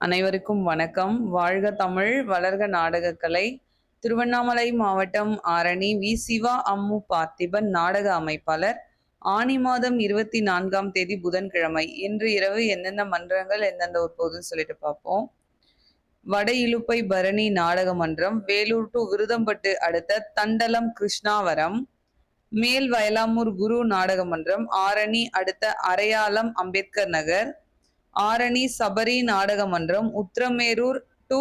அனைவருக்கும் வணக்கம். வாழ்க தமிழ், வளர்க நாடகக்கலை. திருவண்ணாமலை மாவட்டம் ஆரணி வி. சிவா அம்மு பார்த்திபன் நாடக அமைப்பாளர். ஆனி மாதம் 24ஆம் தேதி புதன்கிழமை. இன்று இரவு எந்தெந்த மன்றங்கள் எந்தெந்த ஊர் போகுதுன்னு சொல்லிட்டு பார்ப்போம். வட இலுப்பை பரணி நாடக மன்றம், வேலூர் டு விருதம்பட்டு அடுத்த தண்டலம் கிருஷ்ணாவரம். மேல் வயலாமூர் குரு நாடக மன்றம், ஆரணி அடுத்த அரையாலம் அம்பேத்கர் நகர். ஆரணி சபரி நாடக மன்றம், உத்திரமேரூர் டு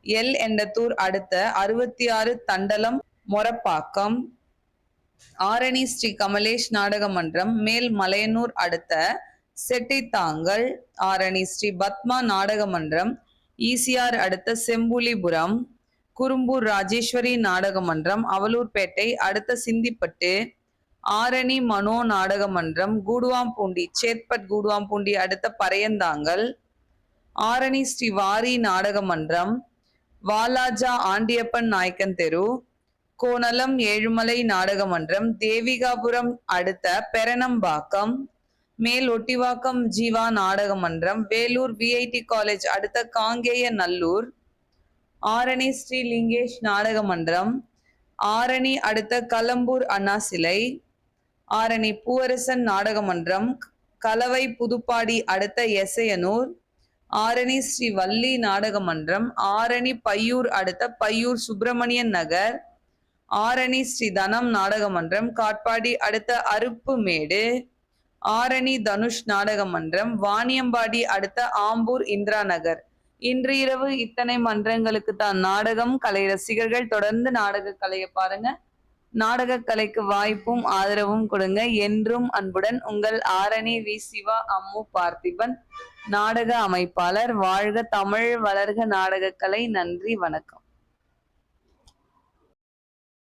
எல் எண்டத்தூர் அடுத்த 66 தண்டலம் மொரப்பாக்கம். ஆரணி ஸ்ரீ கமலேஷ் நாடக மன்றம், மேல் மலையனூர் அடுத்த செட்டித்தாங்கல். ஆரணி ஸ்ரீ பத்மா நாடக மன்றம், ஈசிஆர் அடுத்த செம்புலிபுரம். குறும்பூர் ராஜேஸ்வரி நாடக மன்றம், அவலூர்பேட்டை அடுத்த சிந்திப்பட்டு. ஆரணி மனோ நாடக மன்றம், கூடுவாம்பூண்டி சேத்பட் கூடுவாம்பூண்டி அடுத்த பரையந்தாங்கல். ஆரணி ஸ்ரீ வாரி நாடக மன்றம், வாலாஜா ஆண்டியப்பன் நாயக்கன் தெரு. கோணலம் ஏழுமலை நாடக மன்றம், தேவிகாபுரம் அடுத்த பெரணம்பாக்கம். மேல் ஒட்டிவாக்கம் ஜீவா நாடக மன்றம், வேலூர் விஐடி காலேஜ் அடுத்த காங்கேய நல்லூர். ஆரணி ஸ்ரீ லிங்கேஷ் நாடக மன்றம், ஆரணி அடுத்த கலம்பூர் அண்ணா சிலை. ஆரணி பூவரசன் நாடக மன்றம், கலவை புதுப்பாடி அடுத்த எசையனூர். ஆரணி ஸ்ரீ வள்ளி நாடக மன்றம், ஆரணி பையூர் அடுத்த பையூர் சுப்பிரமணியன் நகர். ஆரணி ஸ்ரீ தனம் நாடக மன்றம், காட்பாடி அடுத்த அருப்புமேடு. ஆரணி தனுஷ் நாடக மன்றம், வாணியம்பாடி அடுத்த ஆம்பூர் இந்திரா நகர். இன்று இரவு இத்தனை மன்றங்களுக்கு தான் நாடகம். கலை ரசிகர்கள் தொடர்ந்து நாடக கலையை பாருங்க. நாடக கலைக்கு வாய்ப்பும் ஆதரவும் கொடுங்க. என்றும் அன்புடன் உங்கள் ஆரணி வி. சிவா அம்மு பார்த்திபன் நாடக அமைப்பாளர். வாழ்க தமிழ், வளர்க நாடகக்கலை. நன்றி, வணக்கம்.